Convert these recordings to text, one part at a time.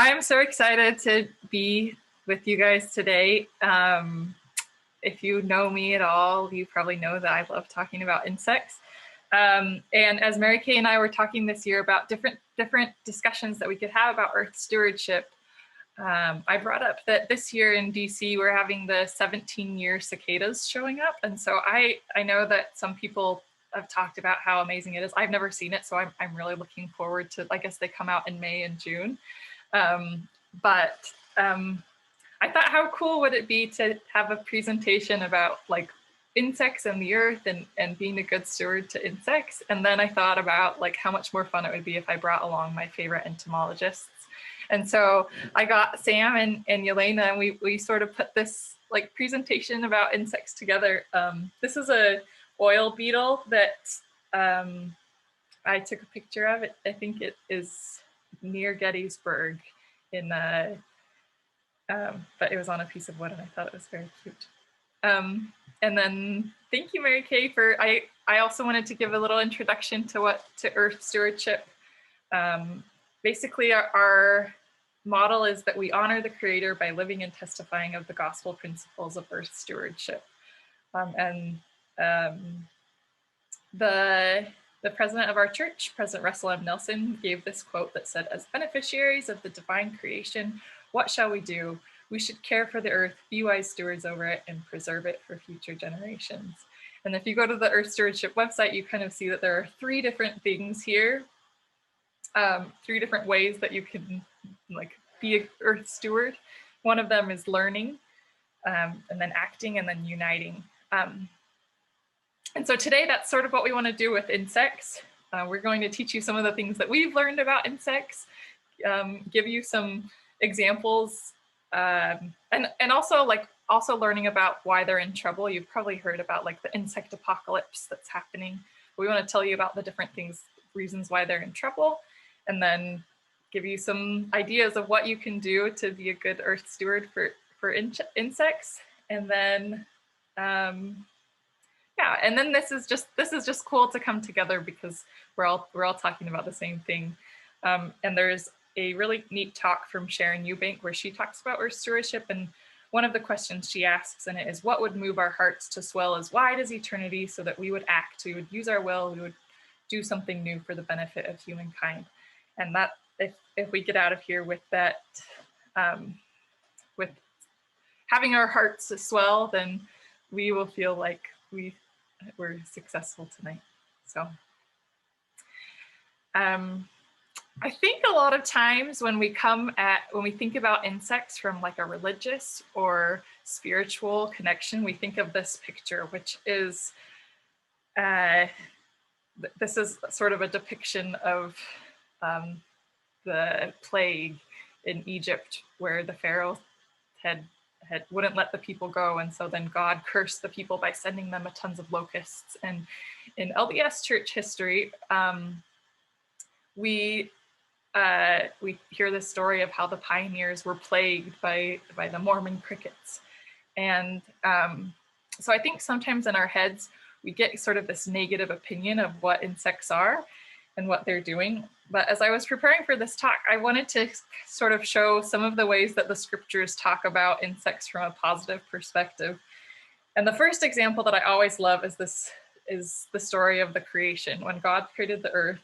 I'm so excited to be with you guys today. If you know me at all, you probably know that I love talking about insects. And as Mary Kay and I were talking this year about different discussions that we could have about Earth stewardship, I brought up that this year in DC, we're having the 17-year cicadas showing up. And so I know that some people have talked about how amazing it is. I've never seen it, so I'm really looking forward to, I guess they come out in May and June. I thought, how cool would it be to have a presentation about like insects and the earth and being a good steward to insects. And then I thought about like how much more fun it would be if I brought along my favorite entomologists. And so I got Sam and Yelena, and we sort of put this like presentation about insects together. This is a oil beetle that I took a picture of. I think it is near Gettysburg but it was on a piece of wood, and I thought it was very cute. And then thank you, Mary Kay, I also wanted to give a little introduction to Earth stewardship. Basically, our model is that we honor the Creator by living and testifying of the gospel principles of Earth stewardship. The president of our church, President Russell M. Nelson, gave this quote that said, "As beneficiaries of the divine creation, what shall we do? We should care for the earth, be wise stewards over it, and preserve it for future generations." And if you go to the Earth Stewardship website, you kind of see that there are three different things here, three different ways that you can like be an earth steward. One of them is learning, and then acting, and then uniting. And so today, that's sort of what we want to do with insects. We're going to teach you some of the things that we've learned about insects, give you some examples, and also learning about why they're in trouble. You've probably heard about like the insect apocalypse that's happening. We want to tell you about the different reasons why they're in trouble, and then give you some ideas of what you can do to be a good earth steward for insects. And then and then this is just cool to come together because we're all talking about the same thing. And there's a really neat talk from Sharon Eubank where she talks about earth stewardship, and one of the questions she asks in it is, what would move our hearts to swell as wide as eternity so that we would act, we would use our will, we would do something new for the benefit of humankind. And that if we get out of here with that, with having our hearts to swell, then we will feel like we're successful tonight. So I think a lot of times when we think about insects from like a religious or spiritual connection, we think of this picture, which is this is sort of a depiction of the plague in Egypt, where the Pharaoh wouldn't let the people go, and so then God cursed the people by sending them tons of locusts. And in LDS church history, we hear the story of how the pioneers were plagued by the Mormon crickets. And so I think sometimes in our heads, we get sort of this negative opinion of what insects are and what they're doing. But as I was preparing for this talk, I wanted to sort of show some of the ways that the scriptures talk about insects from a positive perspective. And the first example that I always love is the story of the creation. When God created the earth,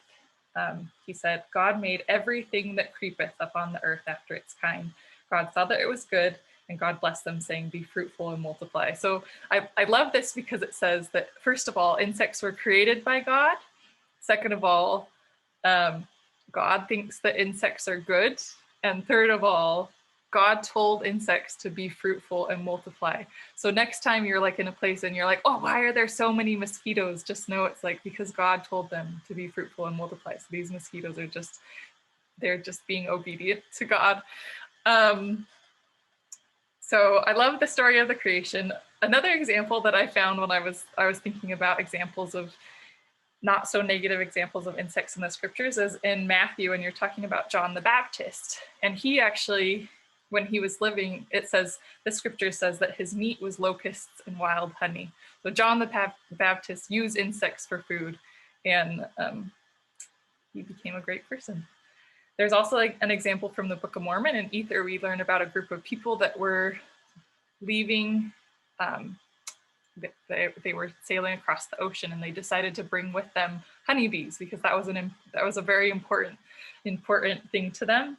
he said, God made everything that creepeth upon the earth after its kind. God saw that it was good, and God blessed them, saying, be fruitful and multiply. So I love this because it says that, first of all, insects were created by God. Second of all, God thinks that insects are good. And third of all, God told insects to be fruitful and multiply. So next time you're like in a place and you're like, oh, why are there so many mosquitoes? Just know it's like because God told them to be fruitful and multiply. So these mosquitoes are they're just being obedient to God. So I love the story of the creation. Another example that I found when I was thinking about examples of not so negative examples of insects in the scriptures is in Matthew, and you're talking about John the Baptist. And he actually, when he was living, the scripture says that his meat was locusts and wild honey. So John the Baptist used insects for food, and he became a great person. There's also like an example from the Book of Mormon. In Ether, we learn about a group of people that were leaving, they were sailing across the ocean, and they decided to bring with them honeybees because that was a very important thing to them.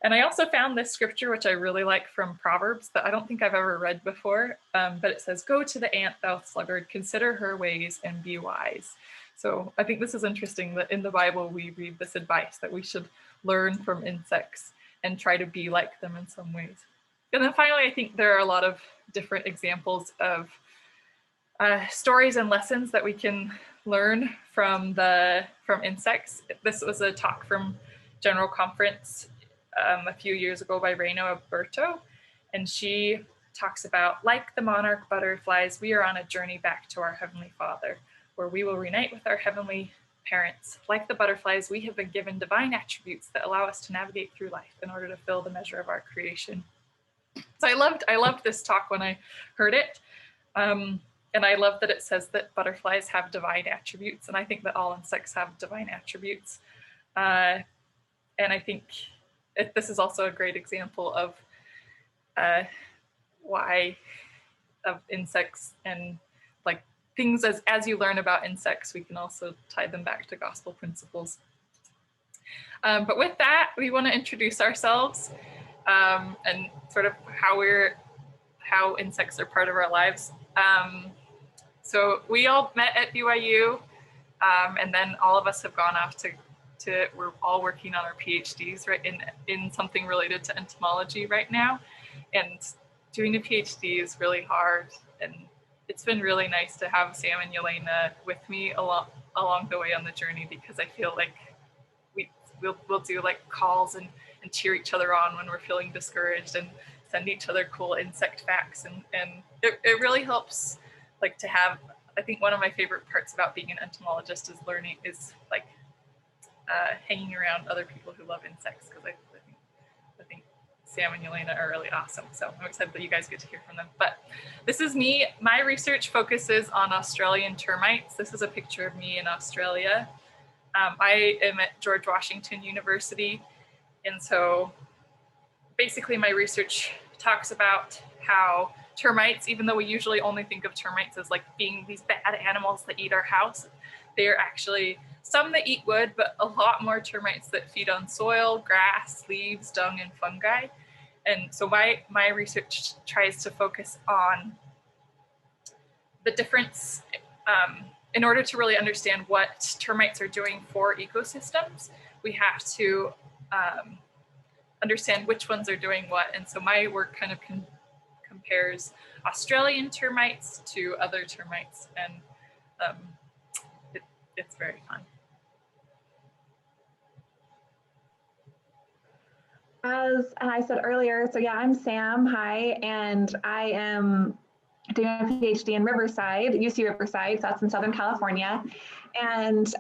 And I also found this scripture, which I really like, from Proverbs, that I don't think I've ever read before, but it says, "Go to the ant, thou sluggard, consider her ways and be wise." So I think this is interesting that in the Bible, we read this advice that we should learn from insects and try to be like them in some ways. And then finally, I think there are a lot of different examples of stories and lessons that we can learn from insects. This was a talk from General Conference a few years ago by Reino Alberto, and she talks about, like the monarch butterflies, we are on a journey back to our Heavenly Father, where we will reunite with our heavenly parents. Like the butterflies, we have been given divine attributes that allow us to navigate through life in order to fill the measure of our creation. So I loved this talk when I heard it. And I love that it says that butterflies have divine attributes, and I think that all insects have divine attributes. And I think this is also a great example of why of insects, and like things as you learn about insects, we can also tie them back to gospel principles. But with that, we want to introduce ourselves and sort of how insects are part of our lives. So we all met at BYU, and then all of us have gone off to we're all working on our PhDs, right, in something related to entomology right now. And doing a PhD is really hard, and it's been really nice to have Sam and Yelena with me along the way on the journey, because I feel like we'll do like calls and cheer each other on when we're feeling discouraged, and send each other cool insect facts, and it really helps, like, to have. I think one of my favorite parts about being an entomologist is like hanging around other people who love insects, because I think Sam and Yelena are really awesome. So I'm excited that you guys get to hear from them. But this is me. My research focuses on Australian termites. This is a picture of me in Australia. I am at George Washington University, and so basically my research talks about how termites, even though we usually only think of termites as like being these bad animals that eat our house, they are actually some that eat wood, but a lot more termites that feed on soil, grass, leaves, dung, and fungi. And so my research tries to focus on the difference. In order to really understand what termites are doing for ecosystems, we have to understand which ones are doing what. And so my work kind of compares Australian termites to other termites, and it's very fun. As I said earlier, so yeah, I'm Sam, hi, and I am doing a PhD in Riverside, UC Riverside, so that's in Southern California. And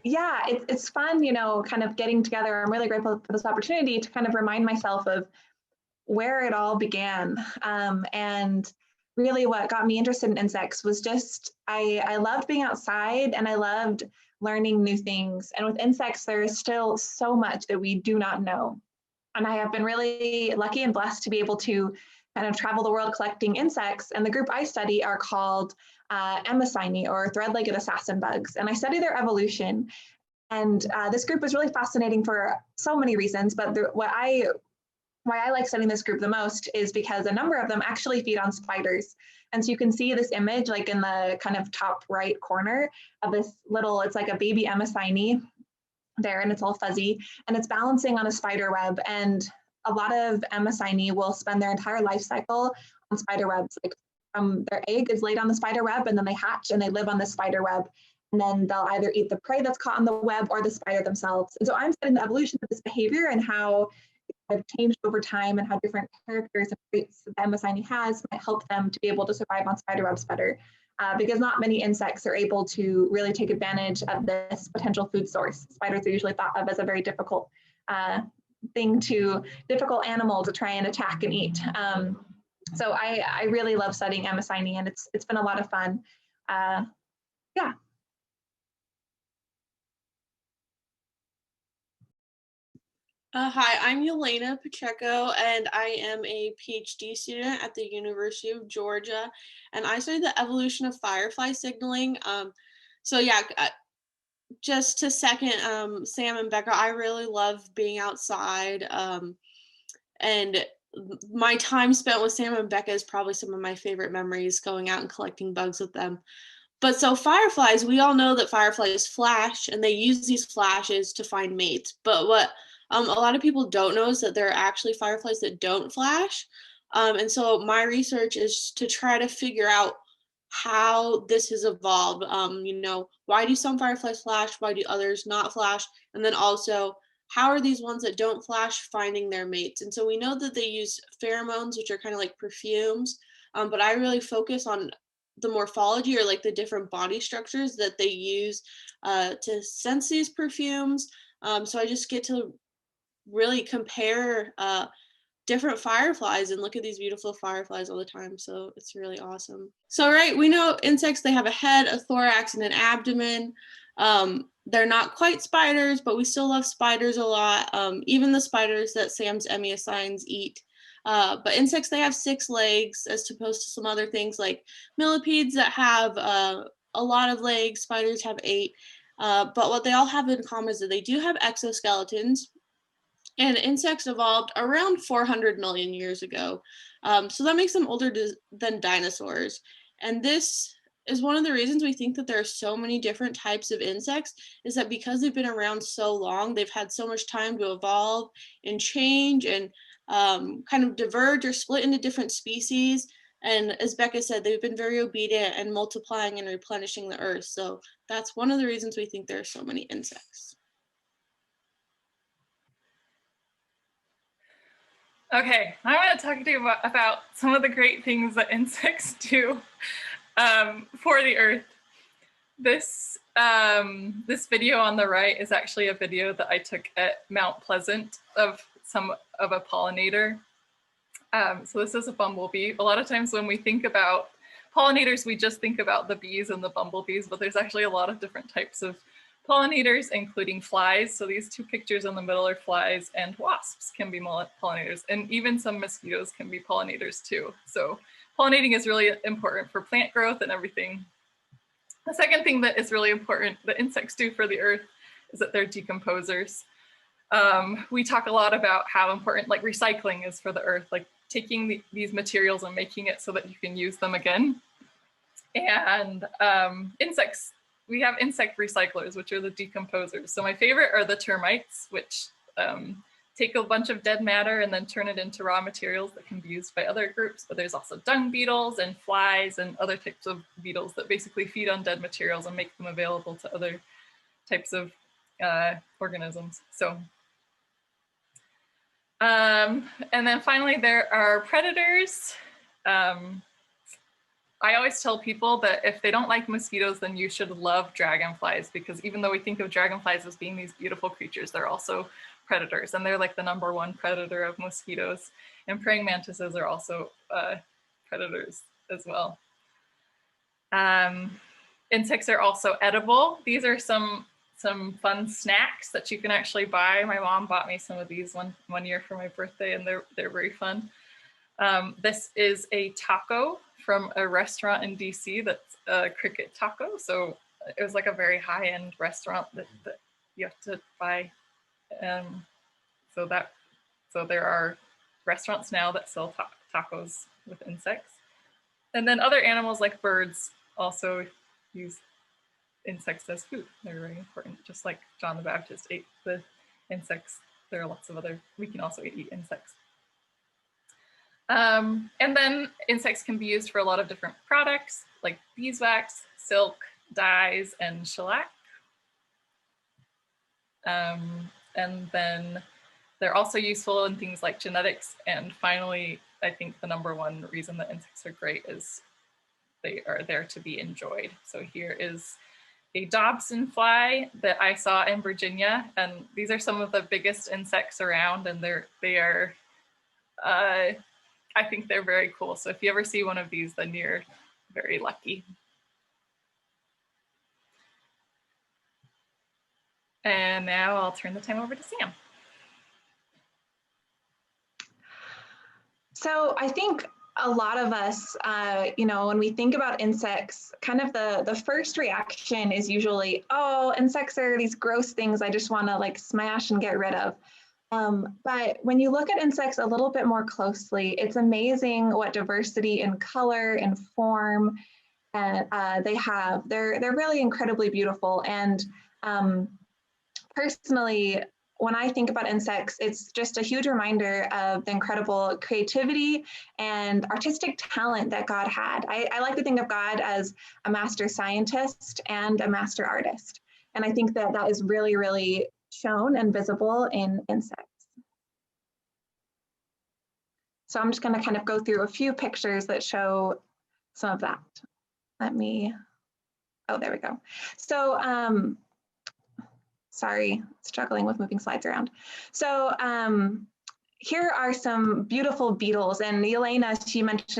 yeah, it's fun, you know, kind of getting together. I'm really grateful for this opportunity to kind of remind myself of where it all began. And really what got me interested in insects was just, I loved being outside, and I loved learning new things. And with insects, there is still so much that we do not know. And I have been really lucky and blessed to be able to kind of travel the world collecting insects. And the group I study are called Emacini, or thread-legged assassin bugs. And I study their evolution. And this group is really fascinating for so many reasons, but why I like studying this group the most is because a number of them actually feed on spiders. And so you can see this image like in the kind of top right corner of this little, it's like a baby Emacini there, and it's all fuzzy, and it's balancing on a spider web. And a lot of Emacini will spend their entire life cycle on spider webs. Like their egg is laid on the spider web, and then they hatch and they live on the spider web. And then they'll either eat the prey that's caught on the web or the spider themselves. And so I'm studying the evolution of this behavior and how have changed over time, and how different characters and traits that the Emacini has might help them to be able to survive on spider webs better. Because not many insects are able to really take advantage of this potential food source. Spiders are usually thought of as a very difficult difficult animal to try and attack and eat. So I really love studying Emacini, and it's been a lot of fun. Yeah. Hi, I'm Yelena Pacheo, and I am a PhD student at the University of Georgia, and I study the evolution of firefly signaling. So yeah, just to second Sam and Becca, I really love being outside, and my time spent with Sam and Becca is probably some of my favorite memories, going out and collecting bugs with them. But so fireflies, we all know that fireflies flash and they use these flashes to find mates. But what a lot of people don't know is that there are actually fireflies that don't flash. And so my research is to try to figure out how this has evolved. Why do some fireflies flash? Why do others not flash? And then also, how are these ones that don't flash finding their mates? And so we know that they use pheromones, which are kind of like perfumes. But I really focus on the morphology, or like the different body structures that they use to sense these perfumes. So I just get to really compare different fireflies and look at these beautiful fireflies all the time. So it's really awesome. So, right, we know insects, they have a head, a thorax, and an abdomen. They're not quite spiders, but we still love spiders a lot. Even the spiders that Sam's Emmy assigns eat. But insects, they have 6 legs as opposed to some other things like millipedes that have a lot of legs. Spiders have 8. But what they all have in common is that they do have exoskeletons, and insects evolved around 400 million years ago. So that makes them older than dinosaurs. And this is one of the reasons we think that there are so many different types of insects, is that because they've been around so long, they've had so much time to evolve and change and kind of diverge or split into different species. And as Becca said, they've been very obedient and multiplying and replenishing the earth. So that's one of the reasons we think there are so many insects. Okay, I want to talk to you about some of the great things that insects do for the earth. This video on the right is actually a video that I took at Mount Pleasant of a pollinator. So this is a bumblebee. A lot of times when we think about pollinators, we just think about the bees and the bumblebees, but there's actually a lot of different types of pollinators, including flies. So these 2 pictures in the middle are flies, and wasps can be pollinators, and even some mosquitoes can be pollinators too. So pollinating is really important for plant growth and everything. The second thing that is really important that insects do for the earth is that they're decomposers. We talk a lot about how important like recycling is for the earth, like taking these materials and making it so that you can use them again. And insects, we have insect recyclers, which are the decomposers. So my favorite are the termites, which take a bunch of dead matter and then turn it into raw materials that can be used by other groups. But there's also dung beetles and flies and other types of beetles that basically feed on dead materials and make them available to other types of organisms. So, and then finally, there are predators. I always tell people that if they don't like mosquitoes, then you should love dragonflies, because even though we think of dragonflies as being these beautiful creatures, they're also predators, and they're like the #1 predator of mosquitoes. And praying mantises are also predators as well. Insects are also edible. These are some fun snacks that you can actually buy. My mom bought me some of these one year for my birthday, and they're very fun. This is a taco from a restaurant in DC that's a cricket taco. So it was like a very high-end restaurant that you have to buy. So there are restaurants now that sell tacos with insects. And then other animals like birds also use insects as food. They're very important. Just like John the Baptist ate the insects, there are lots of other, we can also eat insects. And then insects can be used for a lot of different products like beeswax, silk, dyes, and shellac. And then they're also useful in things like genetics. And finally, I think the #1 reason that insects are great is they are there to be enjoyed. So here is a Dobson fly that I saw in Virginia. And these are some of the biggest insects around, and they are I think they're very cool. So if you ever see one of these, then you're very lucky. And now I'll turn the time over to Sam. So I think a lot of us, when we think about insects, kind of the first reaction is usually, oh, insects are these gross things I just want to like smash and get rid of. But when you look at insects a little bit more closely, it's amazing what diversity in color and form they have. They're really incredibly beautiful. And personally, when I think about insects, it's just a huge reminder of the incredible creativity and artistic talent that God had. I like to think of God as a master scientist and a master artist. And I think that that is really, really shown and visible in insects. So I'm just going to kind of go through a few pictures that show some of that. Oh, there we go. So, sorry, struggling with moving slides around. So here are some beautiful beetles. And Yelena,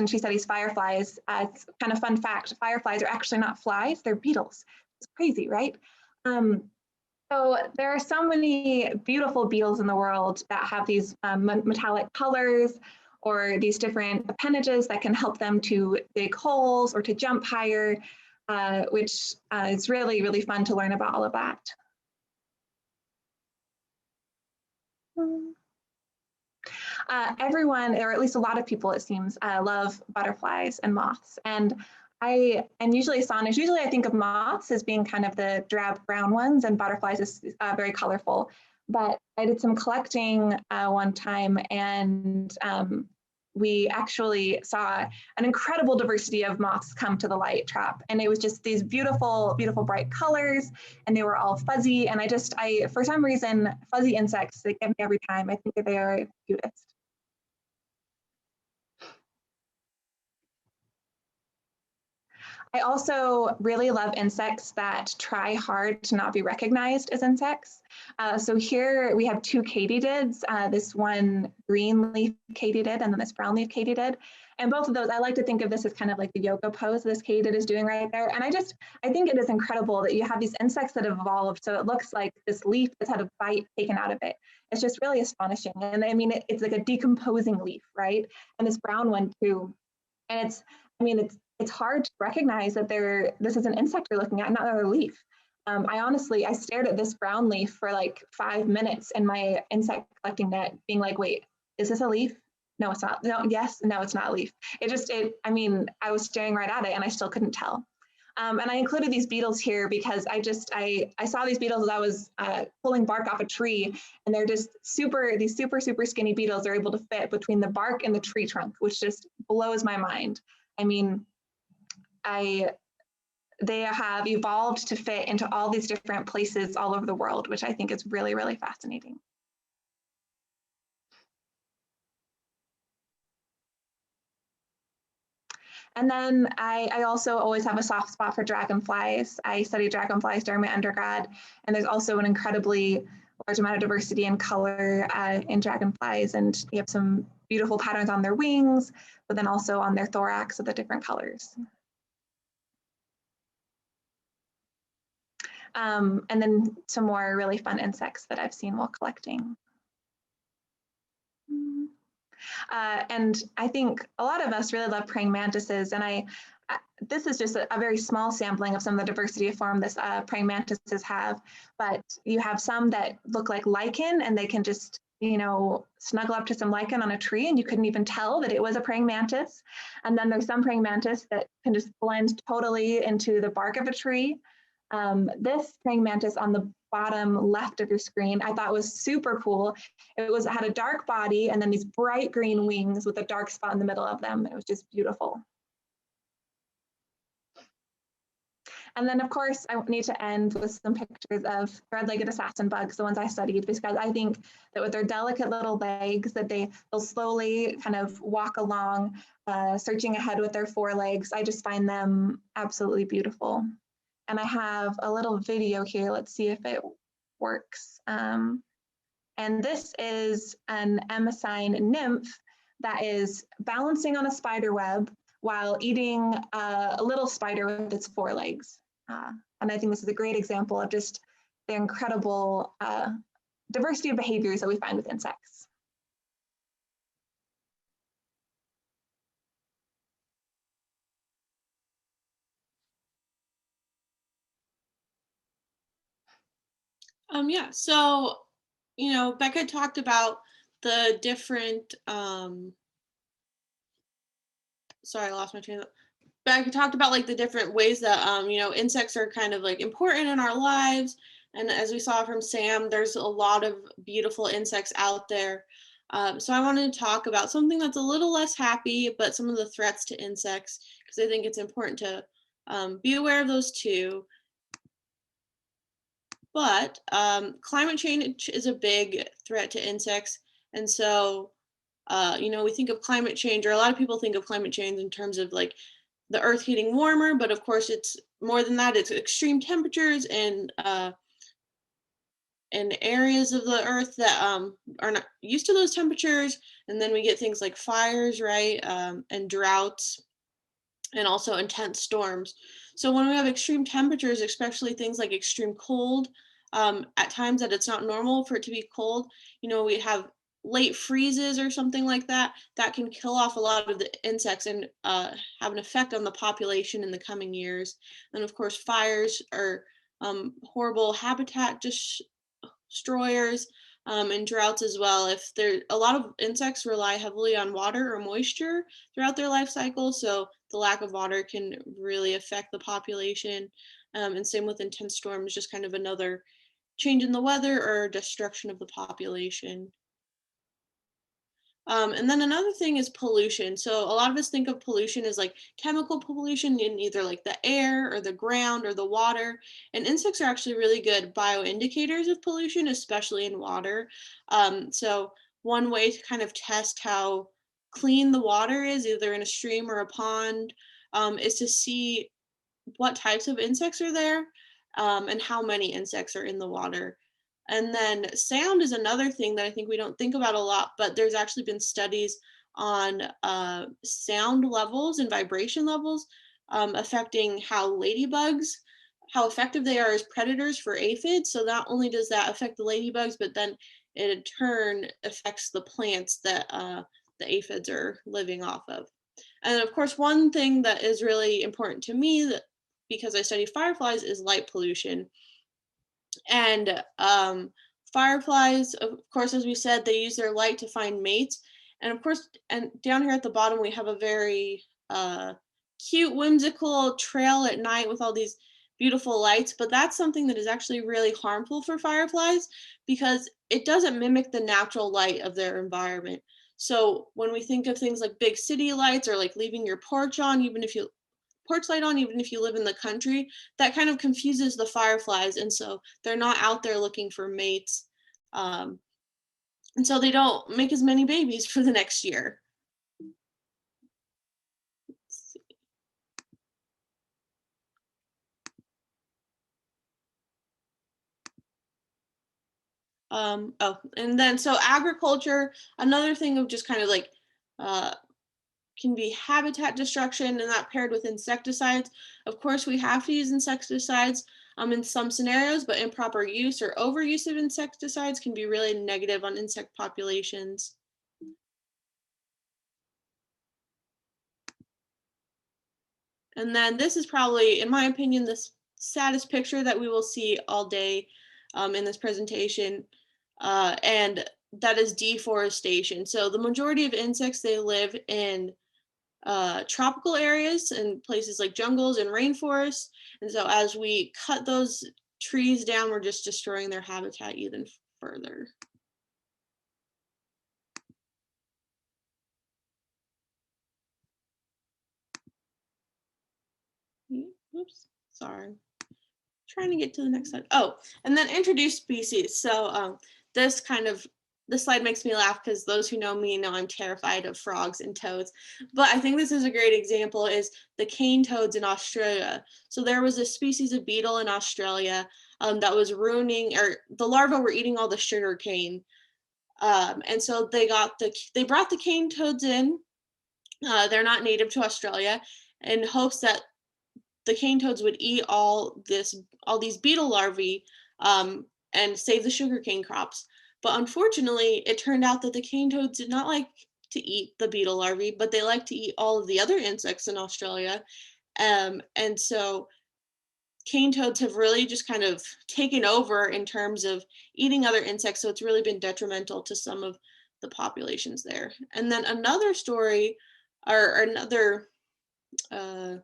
she studies fireflies. It's kind of fun fact, fireflies are actually not flies, they're beetles. It's crazy, right? So there are so many beautiful beetles in the world that have these metallic colors or these different appendages that can help them to dig holes or to jump higher, which is really, really fun to learn about all of that. Everyone, or at least a lot of people, it seems, love butterflies and moths. And I am usually astonished. Usually I think of moths as being kind of the drab brown ones and butterflies is very colorful. But I did some collecting one time, and we actually saw an incredible diversity of moths come to the light trap. And it was just these beautiful, beautiful bright colors, and they were all fuzzy. And I for some reason, fuzzy insects, they get me every time. I think that they are the cutest. I also really love insects that try hard to not be recognized as insects. So here we have two katydids, this one green leaf katydid and then this brown leaf katydid. And both of those, I like to think of this as kind of like the yoga pose this katydid is doing right there. And I think it is incredible that you have these insects that have evolved. So it looks like this leaf that's had a bite taken out of it. It's just really astonishing. And I mean, it's like a decomposing leaf, right? And this brown one too. And it's hard to recognize that this is an insect you're looking at, not another leaf. I stared at this brown leaf for like 5 minutes in my insect collecting net, being like, wait, is this a leaf? No, it's not. No, yes, no, it's not a leaf. I was staring right at it and I still couldn't tell. And I included these beetles here because I saw these beetles as I was pulling bark off a tree, and they're just these super skinny beetles are able to fit between the bark and the tree trunk, which just blows my mind. I mean, they have evolved to fit into all these different places all over the world, which I think is really, really fascinating. And then I also always have a soft spot for dragonflies. I studied dragonflies during my undergrad, and there's also an incredibly large amount of diversity in color in dragonflies, and you have some beautiful patterns on their wings, but then also on their thorax with the different colors. And then some more really fun insects that I've seen while collecting. And I think a lot of us really love praying mantises, and this is just a very small sampling of some of the diversity of form this praying mantises have, but you have some that look like lichen, and they can just snuggle up to some lichen on a tree and you couldn't even tell that it was a praying mantis. And then there's some praying mantis that can just blend totally into the bark of a tree. This praying mantis on the bottom left of your screen, I thought was super cool. It had a dark body and then these bright green wings with a dark spot in the middle of them. It was just beautiful. And then, of course, I need to end with some pictures of red-legged assassin bugs, the ones I studied, because I think that with their delicate little legs, that they'll slowly kind of walk along, searching ahead with their forelegs. I just find them absolutely beautiful. And I have a little video here. Let's see if it works. And this is an Amazine nymph that is balancing on a spider web while eating a little spider with its forelegs. And I think this is a great example of just the incredible diversity of behaviors that we find with insects. Yeah, so, Becca talked about the different, sorry, I lost my train of thought. Becca talked about like the different ways that, insects are kind of like important in our lives. And as we saw from Sam, there's a lot of beautiful insects out there. So I wanted to talk about something that's a little less happy, but some of the threats to insects, because I think it's important to be aware of those too. But climate change is a big threat to insects. And so, we think of climate change, or a lot of people think of climate change in terms of like the earth getting warmer, but of course it's more than that. It's extreme temperatures and in areas of the earth that are not used to those temperatures. And then we get things like fires, right? And droughts, and also intense storms. So when we have extreme temperatures, especially things like extreme cold, at times that it's not normal for it to be cold, we have late freezes or something like that, that can kill off a lot of the insects and have an effect on the population in the coming years. And of course, fires are horrible habitat destroyers, and droughts as well. If there, a lot of insects rely heavily on water or moisture throughout their life cycle, so the lack of water can really affect the population. And same with intense storms, just kind of another change in the weather or destruction of the population. And then another thing is pollution. So a lot of us think of pollution as like chemical pollution in either like the air or the ground or the water. And insects are actually really good bioindicators of pollution, especially in water. So one way to kind of test how clean the water is, either in a stream or a pond, is to see what types of insects are there, and how many insects are in the water. And then sound is another thing that I think we don't think about a lot, but there's actually been studies on sound levels and vibration levels affecting how effective they are as predators for aphids. So not only does that affect the ladybugs, but then it in turn affects the plants that the aphids are living off of. And of course, one thing that is really important to me, that because I study fireflies, is light pollution. And fireflies, of course, as we said, they use their light to find mates. And of course, and down here at the bottom, we have a very cute, whimsical trail at night with all these beautiful lights. But that's something that is actually really harmful for fireflies, because it doesn't mimic the natural light of their environment. So when we think of things like big city lights, or like leaving your porch on, even if you porch light on, even if you live in the country, that kind of confuses the fireflies. And so they're not out there looking for mates. Um, and so they don't make as many babies for the next year. And then so agriculture, another thing of just kind of like can be habitat destruction, and that paired with insecticides. Of course, we have to use insecticides in some scenarios, but improper use or overuse of insecticides can be really negative on insect populations. And then this is probably, in my opinion, the saddest picture that we will see all day in this presentation. And that is deforestation. So the majority of insects, they live in tropical areas and places like jungles and rainforests. And so as we cut those trees down, we're just destroying their habitat even further. Oops, sorry. Trying to get to the next slide. Oh, and then introduce species. So this slide makes me laugh, because those who know me know I'm terrified of frogs and toads. But I think this is a great example, is the cane toads in Australia. So there was a species of beetle in Australia that was ruining, or the larvae were eating all the sugar cane. And so they brought the cane toads in. They're not native to Australia, in hopes that the cane toads would eat all these beetle larvae and save the sugarcane crops. But unfortunately, it turned out that the cane toads did not like to eat the beetle larvae, but they like to eat all of the other insects in Australia. And so cane toads have really just kind of taken over in terms of eating other insects. So it's really been detrimental to some of the populations there. And then another story, or another, not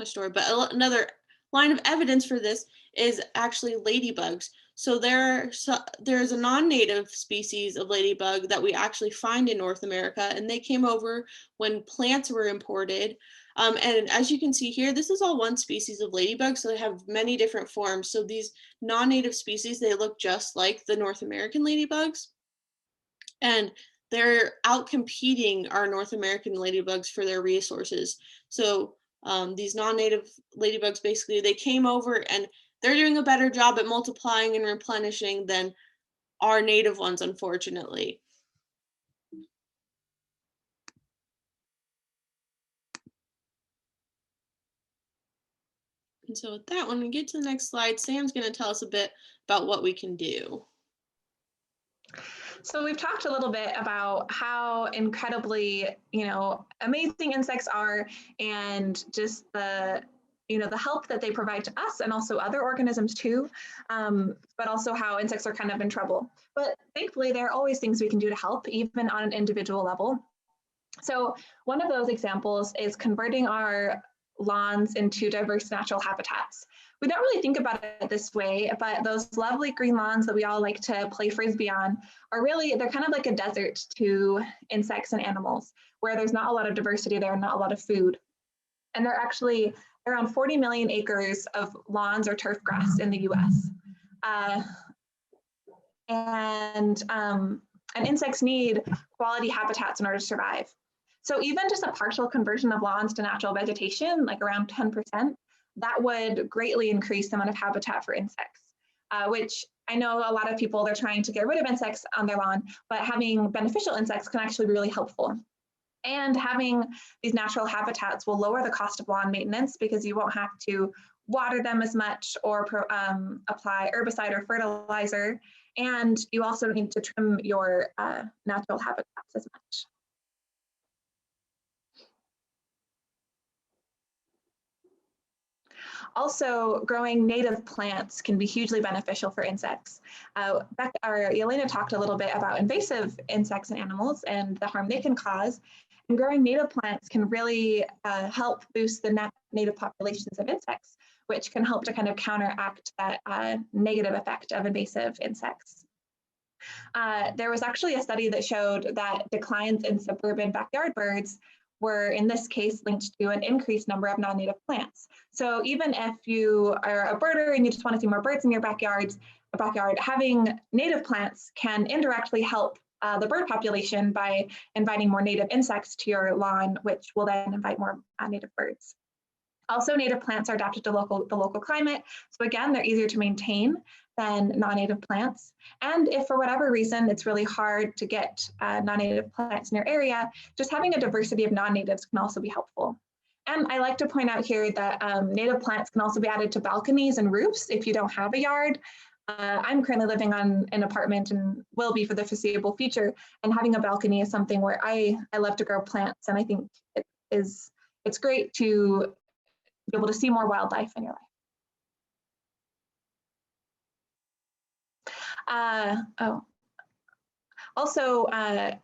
story, but another line of evidence for this is actually ladybugs. So there's a non-native species of ladybug that we actually find in North America, and they came over when plants were imported. And as you can see here, this is all one species of ladybug, so they have many different forms. So these non-native species, they look just like the North American ladybugs, and they're out competing our North American ladybugs for their resources. So these non-native ladybugs, basically, they came over and they're doing a better job at multiplying and replenishing than our native ones, unfortunately. And so with that, when we get to the next slide, Sam's going to tell us a bit about what we can do. So we've talked a little bit about how incredibly, amazing insects are, and just the help that they provide to us and also other organisms too, but also how insects are kind of in trouble. But thankfully, there are always things we can do to help, even on an individual level. So one of those examples is converting our lawns into diverse natural habitats. We don't really think about it this way, but those lovely green lawns that we all like to play frisbee on they're kind of like a desert to insects and animals, where there's not a lot of diversity there, not a lot of food. And there are actually around 40 million acres of lawns or turf grass in the US. And insects need quality habitats in order to survive. So even just a partial conversion of lawns to natural vegetation, like around 10%, that would greatly increase the amount of habitat for insects, which I know a lot of people, they're trying to get rid of insects on their lawn, but having beneficial insects can actually be really helpful. And having these natural habitats will lower the cost of lawn maintenance, because you won't have to water them as much or apply herbicide or fertilizer. And you also don't need to trim your natural habitats as much. Also, growing native plants can be hugely beneficial for insects. Yelena talked a little bit about invasive insects and animals and the harm they can cause. And growing native plants can really help boost the native populations of insects, which can help to kind of counteract that negative effect of invasive insects. There was actually a study that showed that declines in suburban backyard birds were in this case linked to an increased number of non-native plants. So even if you are a birder and you just want to see more birds in your backyard, having native plants can indirectly help the bird population by inviting more native insects to your lawn, which will then invite more native birds. Also, native plants are adapted to the local climate. So again, they're easier to maintain than non-native plants. And if for whatever reason it's really hard to get non-native plants in your area, just having a diversity of non-natives can also be helpful. And I like to point out here that native plants can also be added to balconies and roofs if you don't have a yard. I'm currently living on an apartment and will be for the foreseeable future. And having a balcony is something where I love to grow plants. And I think it's great to be able to see more wildlife in your life. Also,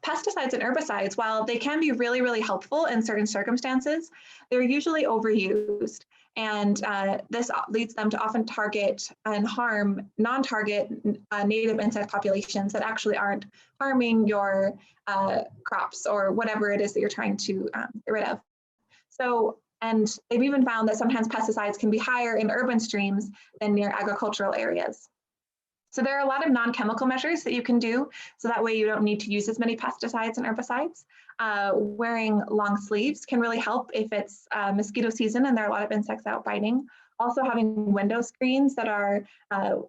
pesticides and herbicides, while they can be really, really helpful in certain circumstances, they're usually overused. And this leads them to often target and harm non-target native insect populations that actually aren't harming your crops or whatever it is that you're trying to get rid of. So, and they've even found that sometimes pesticides can be higher in urban streams than near agricultural areas. So there are a lot of non-chemical measures that you can do, so that way you don't need to use as many pesticides and herbicides. Wearing long sleeves can really help if it's mosquito season and there are a lot of insects out biting. Also, having window screens that are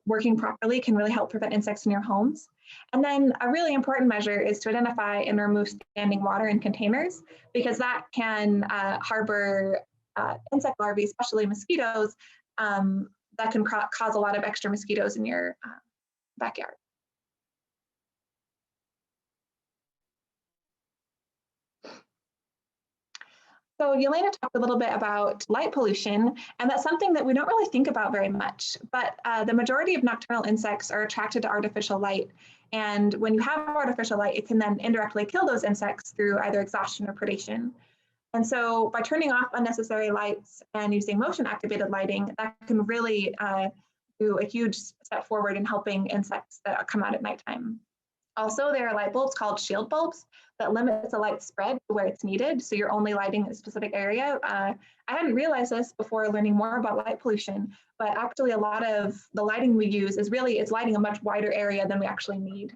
working properly can really help prevent insects in your homes. And then a really important measure is to identify and remove standing water in containers, because that can harbor insect larvae, especially mosquitoes, that can cause a lot of extra mosquitoes in your backyard. So Yelena talked a little bit about light pollution, and that's something that we don't really think about very much, but the majority of nocturnal insects are attracted to artificial light. And when you have artificial light, it can then indirectly kill those insects through either exhaustion or predation. And so by turning off unnecessary lights and using motion activated lighting, that can really do a huge step forward in helping insects that come out at nighttime. Also, there are light bulbs called shield bulbs that limit the light spread to where it's needed. So you're only lighting a specific area. I hadn't realized this before learning more about light pollution, but actually a lot of the lighting we use is it's lighting a much wider area than we actually need.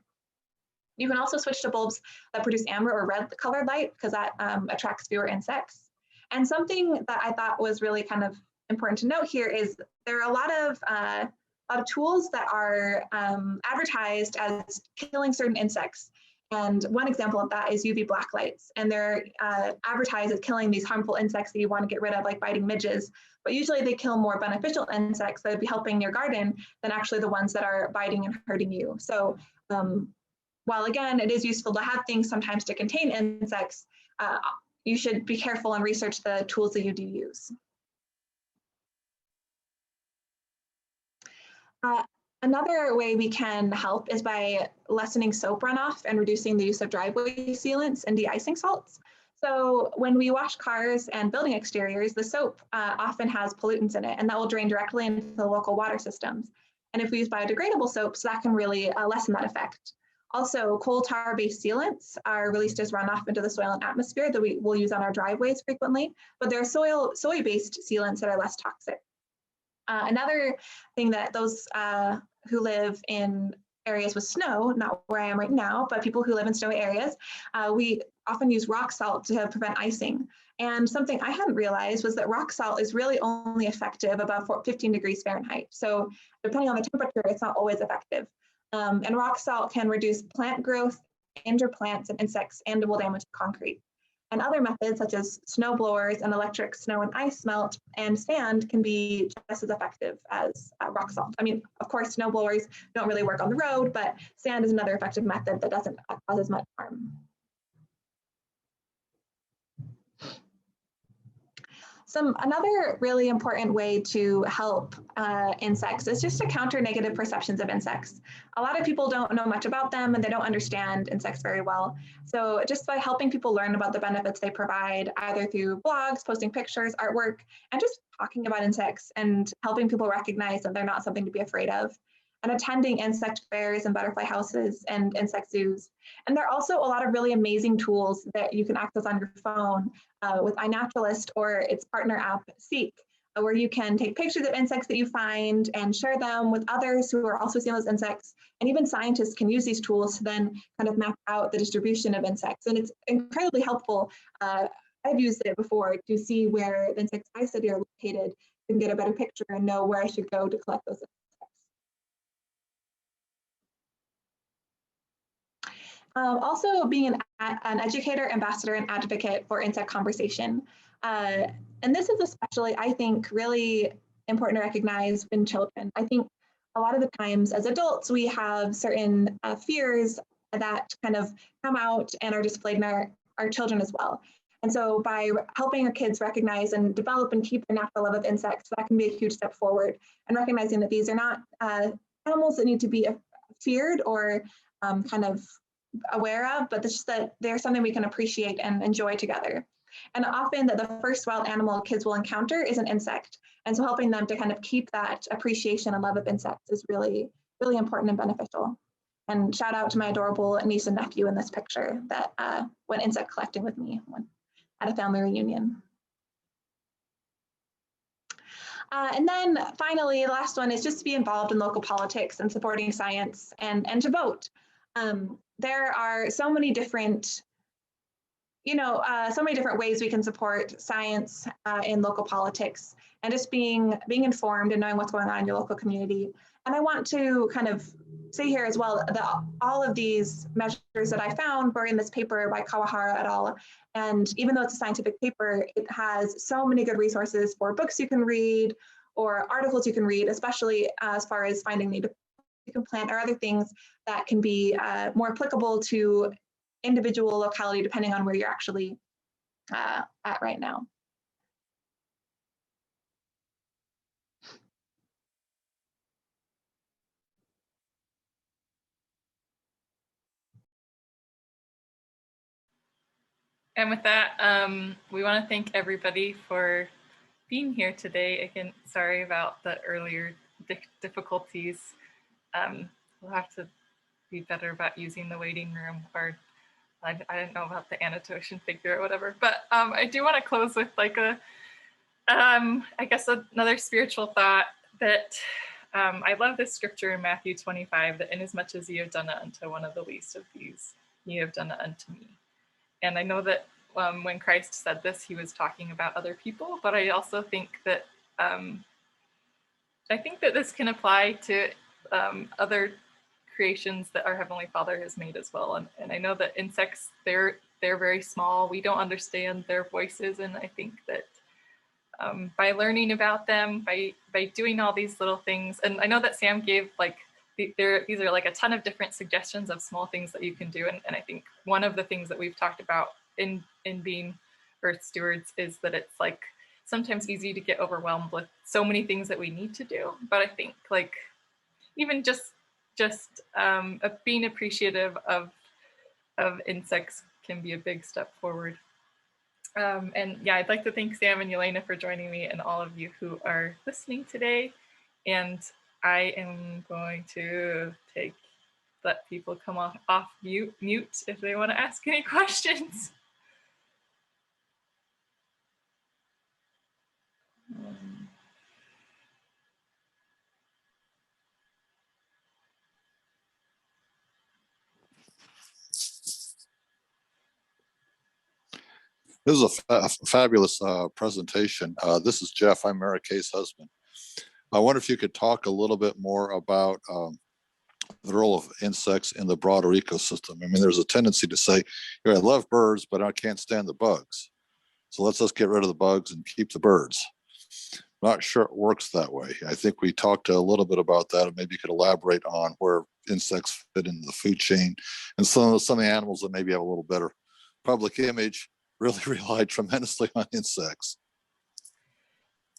You can also switch to bulbs that produce amber or red colored light because that attracts fewer insects. And something that I thought was really kind of important to note here is there are a lot of tools that are advertised as killing certain insects. And one example of that is UV black lights. And they're advertised as killing these harmful insects that you want to get rid of, like biting midges. But usually they kill more beneficial insects that would be helping your garden than actually the ones that are biting and hurting you. So while again, it is useful to have things sometimes to contain insects, you should be careful and research the tools that you do use. Another way we can help is by lessening soap runoff and reducing the use of driveway sealants and de-icing salts. So when we wash cars and building exteriors, the soap often has pollutants in it, and that will drain directly into the local water systems. And if we use biodegradable soaps, that can really lessen that effect. Also, coal tar-based sealants are released as runoff into the soil and atmosphere that we will use on our driveways frequently, but there are soy-based sealants that are less toxic. Another thing that those who live in areas with snow, not where I am right now, but people who live in snowy areas, we often use rock salt to prevent icing. And something I hadn't realized was that rock salt is really only effective above 15 degrees Fahrenheit. So depending on the temperature, it's not always effective. And rock salt can reduce plant growth, injure plants and insects, and will damage concrete. And other methods such as snow blowers and electric snow and ice melt and sand can be just as effective as rock salt. I mean, of course, snow blowers don't really work on the road, but sand is another effective method that doesn't cause as much harm. Another really important way to help insects is just to counter negative perceptions of insects. A lot of people don't know much about them and they don't understand insects very well. So just by helping people learn about the benefits they provide, either through blogs, posting pictures, artwork, and just talking about insects and helping people recognize that they're not something to be afraid of, and attending insect fairs and butterfly houses and insect zoos. And there are also a lot of really amazing tools that you can access on your phone with iNaturalist or its partner app, Seek, where you can take pictures of insects that you find and share them with others who are also seeing those insects. And even scientists can use these tools to then kind of map out the distribution of insects. And it's incredibly helpful. I've used it before to see where the insects I study are located and get a better picture and know where I should go to collect those insects. Also being an educator, ambassador, and advocate for insect conversation. And this is especially, I think, really important to recognize in children. I think a lot of the times as adults, we have certain fears that kind of come out and are displayed in our children as well. And so by helping our kids recognize and develop and keep their natural love of insects, that can be a huge step forward, and recognizing that these are not animals that need to be feared or kind of aware of, but it's just that they're something we can appreciate and enjoy together. And often that the first wild animal kids will encounter is an insect. And so helping them to kind of keep that appreciation and love of insects is really, really important and beneficial. And shout out to my adorable niece and nephew in this picture that went insect collecting with me at a family reunion. And then finally, the last one is just to be involved in local politics and supporting science and to vote. There are so many different, so many different ways we can support science in local politics, and just being informed and knowing what's going on in your local community. And I want to kind of say here as well that all of these measures that I found were in this paper by Kawahara et al. And even though it's a scientific paper, it has so many good resources for books you can read or articles you can read, especially as far as finding native you can plant or other things that can be more applicable to individual locality depending on where you're actually at right now. And with that, we want to thank everybody for being here today. Again, sorry about the earlier difficulties. We'll have to be better about using the waiting room, or I didn't know about the annotation figure or whatever. But I do want to close with like a, I guess another spiritual thought that I love this scripture in Matthew 25, that inasmuch as you have done it unto one of the least of these, you have done it unto me. And I know that when Christ said this, he was talking about other people, but I also think that this can apply to other creations that our Heavenly Father has made as well. And I know that insects, they're very small. We don't understand their voices, and I think that by learning about them, by doing all these little things, and I know that Sam gave like these are like a ton of different suggestions of small things that you can do, and I think one of the things that we've talked about in being Earth stewards is that it's like sometimes easy to get overwhelmed with so many things that we need to do. But I think like even just being appreciative of insects can be a big step forward. And yeah, I'd like to thank Sam and Yelena for joining me, and all of you who are listening today. And I am going to let people come off mute if they want to ask any questions. This is a fabulous presentation. This is Jeff. I'm Mary Kay's husband. I wonder if you could talk a little bit more about the role of insects in the broader ecosystem. I mean, there's a tendency to say, I love birds, but I can't stand the bugs. So let's just get rid of the bugs and keep the birds. Not sure it works that way. I think we talked a little bit about that, and maybe you could elaborate on where insects fit into the food chain, and some of the animals that maybe have a little better public image really rely tremendously on insects.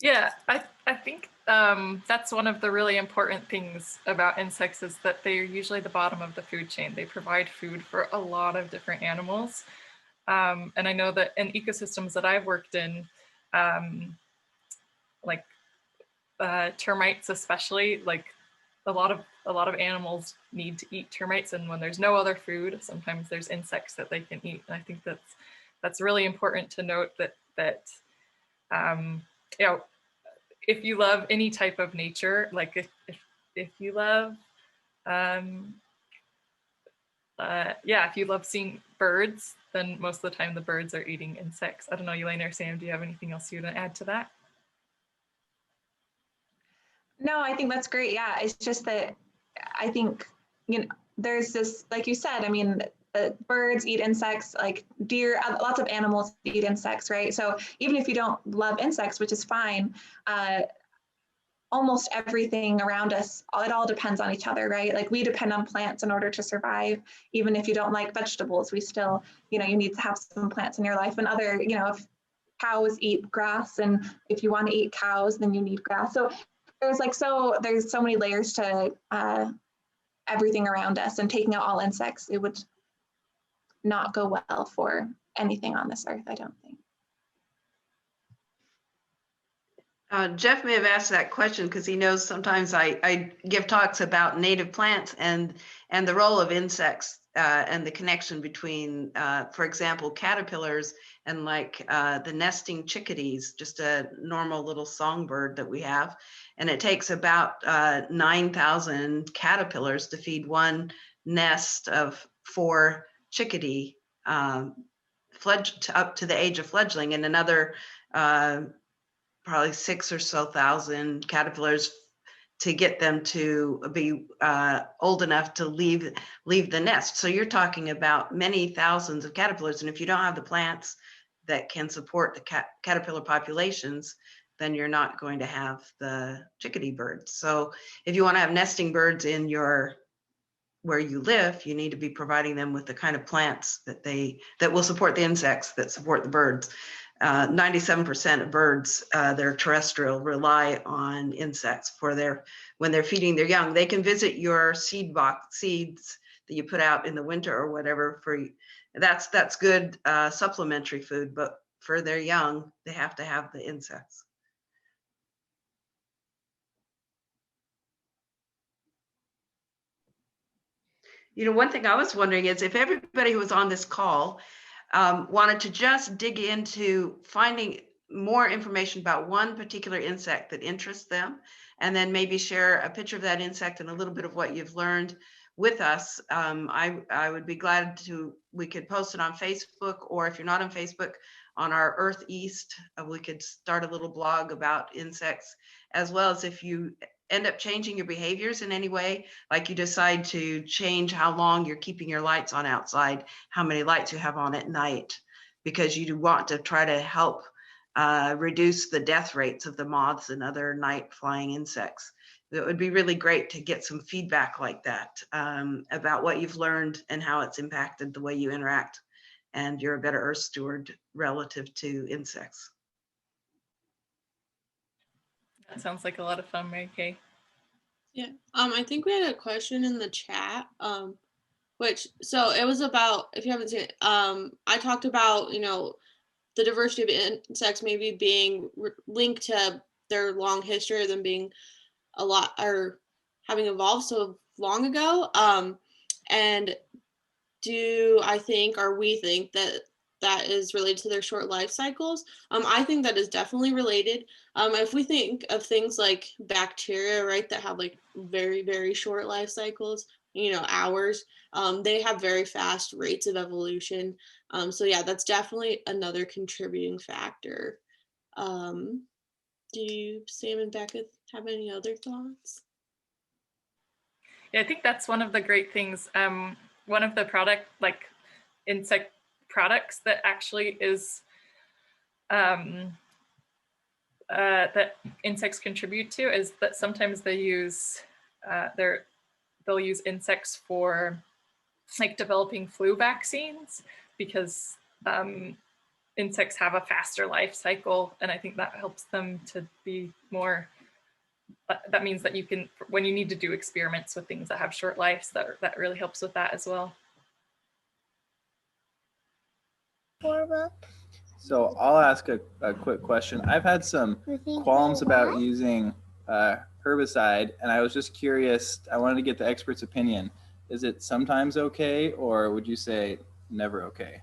Yeah, I think that's one of the really important things about insects, is that they're usually the bottom of the food chain. They provide food for a lot of different animals. And I know that in ecosystems that I've worked in, like termites especially, like a lot of animals need to eat termites, and when there's no other food, sometimes there's insects that they can eat. And I think that's really important to note, that if you love any type of nature, like if you love if you love seeing birds, then most of the time the birds are eating insects. I don't know, Yelena or Sam, do you have anything else you want to add to that? No, I think that's great. Yeah, it's just that I think, there's this, like you said, I mean, birds eat insects, like deer, lots of animals eat insects, right? So even if you don't love insects, which is fine, almost everything around us, it all depends on each other, right? Like we depend on plants in order to survive. Even if you don't like vegetables, we still, you need to have some plants in your life. And other, if cows eat grass, and if you want to eat cows, then you need grass. So there's so many layers to everything around us, and taking out all insects, it would not go well for anything on this earth, I don't think. Jeff may have asked that question because he knows sometimes I give talks about native plants and the role of insects and the connection between, for example, caterpillars and like the nesting chickadees, just a normal little songbird that we have. And it takes about 9,000 caterpillars to feed one nest of 4 chickadee up to the age of fledgling, and another probably 6,000 or so caterpillars to get them to be old enough to leave the nest. So you're talking about many thousands of caterpillars, and if you don't have the plants that can support the caterpillar populations, then you're not going to have the chickadee birds. So if you want to have nesting birds in where you live, you need to be providing them with the kind of plants that will support the insects that support the birds. 97% of birds that are terrestrial rely on insects when they're feeding their young. They can visit your seeds that you put out in the winter or whatever. That's good supplementary food, but for their young, they have to have the insects. One thing I was wondering is if everybody who was on this call wanted to just dig into finding more information about one particular insect that interests them, and then maybe share a picture of that insect and a little bit of what you've learned with us, I would be glad we could post it on Facebook, or if you're not on Facebook, on our Earth East, we could start a little blog about insects, as well as if you end up changing your behaviors in any way, like you decide to change how long you're keeping your lights on outside, how many lights you have on at night, because you want to try to help reduce the death rates of the moths and other night flying insects. It would be really great to get some feedback like that about what you've learned and how it's impacted the way you interact, and you're a better Earth steward relative to insects. That sounds like a lot of fun, Mary Kay. Yeah, I think we had a question in the chat, so it was about, if you haven't seen it, I talked about, the diversity of insects maybe being linked to their long history of them being a lot, or having evolved so long ago. And we think that is related to their short life cycles? I think that is definitely related. If we think of things like bacteria, right, that have like very, very short life cycles, hours, they have very fast rates of evolution. So yeah, that's definitely another contributing factor. Do you, Sam and Becca, have any other thoughts? Yeah, I think that's one of the great things. One of the insect products that actually is that insects contribute to is that sometimes they use they'll use insects for like developing flu vaccines, because insects have a faster life cycle, and I think that helps them to be more. That means that you can, when you need to do experiments with things that have short lives, that really helps with that as well. So I'll ask a quick question. I've had some qualms about using herbicide, and I was just curious, I wanted to get the expert's opinion. Is it sometimes okay, or would you say never okay?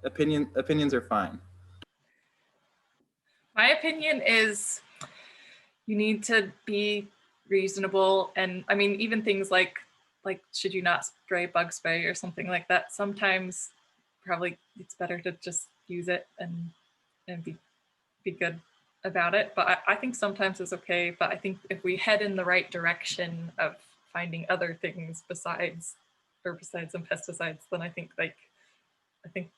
Opinions are fine. My opinion is you need to be reasonable, and I mean, even things like should you not spray bug spray or something like that, sometimes probably it's better to just use it and be good about it. But I think sometimes it's okay. But I think if we head in the right direction of finding other things besides herbicides and pesticides, then I think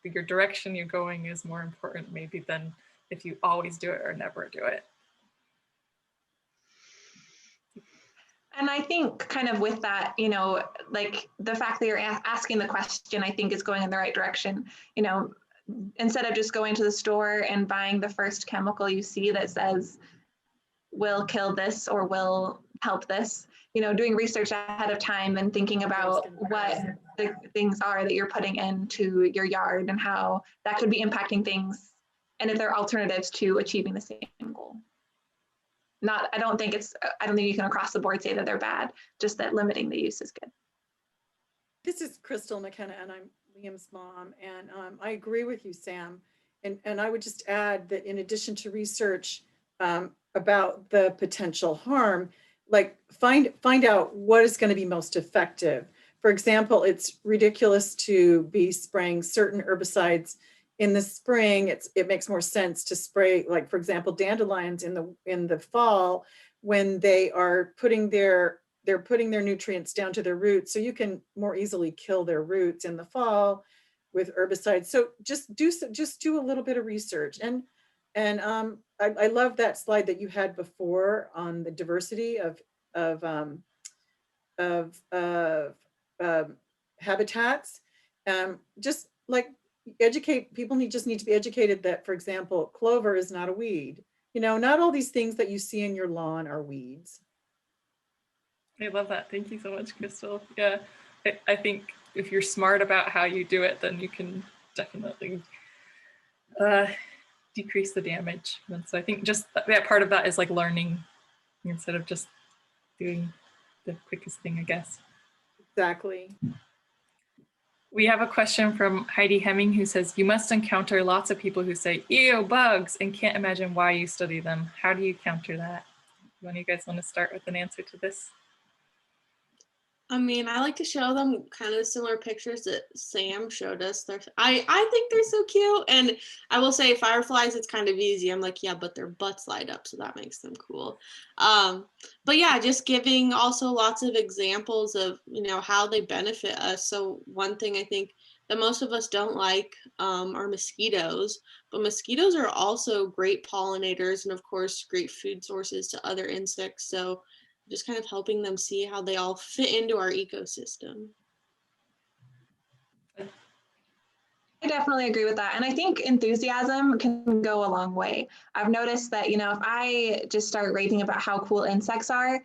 your direction you're going is more important maybe than if you always do it or never do it. And I think kind of with that, like the fact that you're asking the question, I think is going in the right direction. Instead of just going to the store and buying the first chemical you see that says will kill this or will help this, doing research ahead of time and thinking about what the things are that you're putting into your yard and how that could be impacting things, and if there are alternatives to achieving the same goal. I don't think you can across the board say that they're bad, just that limiting the use is good. This is Crystal McKenna, and I'm Liam's mom, and I agree with you, Sam. And I would just add that in addition to research about the potential harm, like find out what is going to be most effective. For example, it's ridiculous to be spraying certain herbicides in the spring. It makes more sense to spray, like for example, dandelions in the fall, when they are putting their nutrients down to their roots, so you can more easily kill their roots in the fall with herbicides. So just do a little bit of research. And I love that slide that you had before on the diversity of habitats. Just like educate people, just need to be educated that, for example, clover is not a weed. Not all these things that you see in your lawn are weeds. I love that. Thank you so much, Crystal. Yeah, I think if you're smart about how you do it, then you can definitely decrease the damage. And so I think just that part of that is like learning instead of just doing the quickest thing, I guess. Exactly. We have a question from Heidi Hemming who says, you must encounter lots of people who say, ew, bugs, and can't imagine why you study them. How do you counter that? One of you guys want to start with an answer to this? I mean, I like to show them kind of similar pictures that Sam showed us. I think they're so cute. And I will say fireflies, it's kind of easy. I'm like, yeah, but their butts light up, so that makes them cool. But yeah, just giving also lots of examples of, you know, how they benefit us. So one thing I think that most of us don't like are mosquitoes, but mosquitoes are also great pollinators and of course great food sources to other insects. So just kind of helping them see how they all fit into our ecosystem. I definitely agree with that. And I think enthusiasm can go a long way. I've noticed that, you know, if I just start raving about how cool insects are,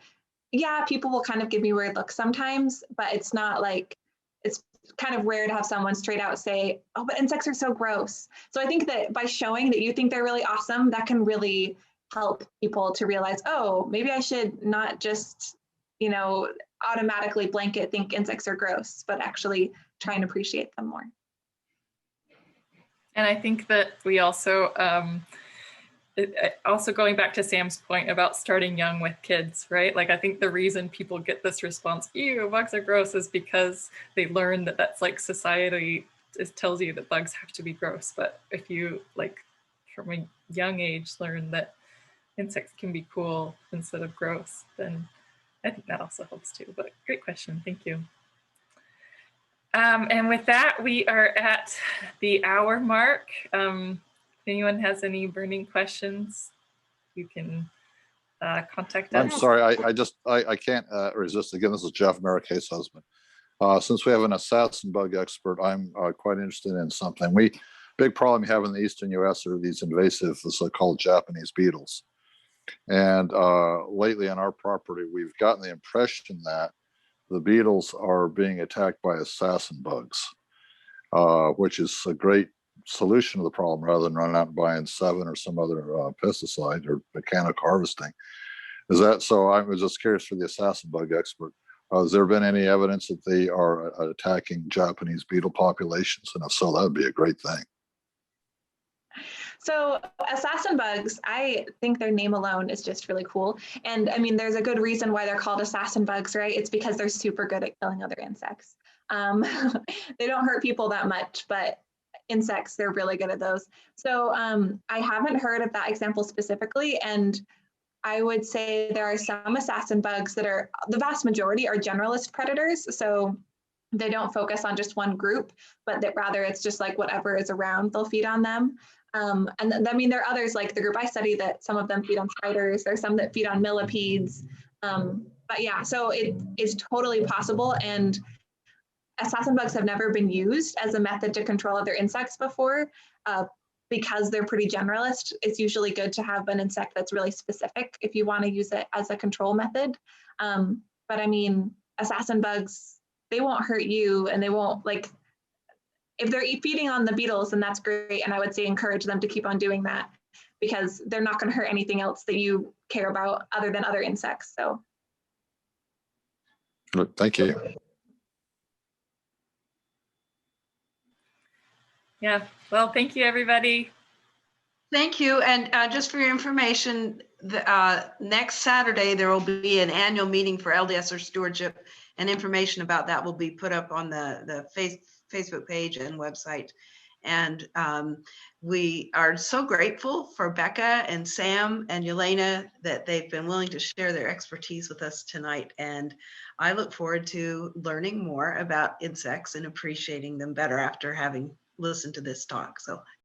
yeah, people will kind of give me weird looks sometimes, but it's not like, it's kind of rare to have someone straight out say, oh, but insects are so gross. So I think that by showing that you think they're really awesome, that can really help people to realize, oh, maybe I should not just, you know, automatically blanket think insects are gross, but actually try and appreciate them more. And I think that we also, also going back to Sam's point about starting young with kids, right? Like I think the reason people get this response, ew, bugs are gross, is because they learn that that's like society tells you that bugs have to be gross. But if you like from a young age learn that insects can be cool instead of gross, then I think that also helps too. But great question, thank you. And with that, we are at the hour mark. If anyone has any burning questions, you can contact us. I'm sorry, I can't resist. Again, this is Jeff, Mary Kay's husband. Since we have an assassin bug expert, I'm quite interested in something. Big problem we have in the eastern U.S. are these invasive, the so-called Japanese beetles. And lately on our property, we've gotten the impression that the beetles are being attacked by assassin bugs, which is a great solution to the problem rather than running out and buying 7 or some other pesticide or mechanical harvesting. Is that so? I was just curious for the assassin bug expert. Has there been any evidence that they are attacking Japanese beetle populations? And if so, that would be a great thing. So assassin bugs, I think their name alone is just really cool. And I mean, there's a good reason why they're called assassin bugs, right? It's because they're super good at killing other insects. They don't hurt people that much, but insects, they're really good at those. So I haven't heard of that example specifically. And I would say there are some assassin bugs that are, the vast majority are generalist predators. So they don't focus on just one group, but that rather it's just like whatever is around, they'll feed on them. And I mean, there are others like the group I study that some of them feed on spiders. There's some that feed on millipedes. But yeah, so it is totally possible. And assassin bugs have never been used as a method to control other insects before. Because they're pretty generalist, it's usually good to have an insect that's really specific if you want to use it as a control method. But I mean, assassin bugs, they won't hurt you, and they won't, like, if they're feeding on the beetles, then that's great. And I would say encourage them to keep on doing that because they're not going to hurt anything else that you care about other than other insects. So. Good, thank you. Yeah, well, thank you, everybody. Thank you. And just for your information, next Saturday, there will be an annual meeting for LDSES stewardship, and information about that will be put up on the Facebook page and website. And we are so grateful for Becca and Sam and Yelena that they've been willing to share their expertise with us tonight. And I look forward to learning more about insects and appreciating them better after having listened to this talk. So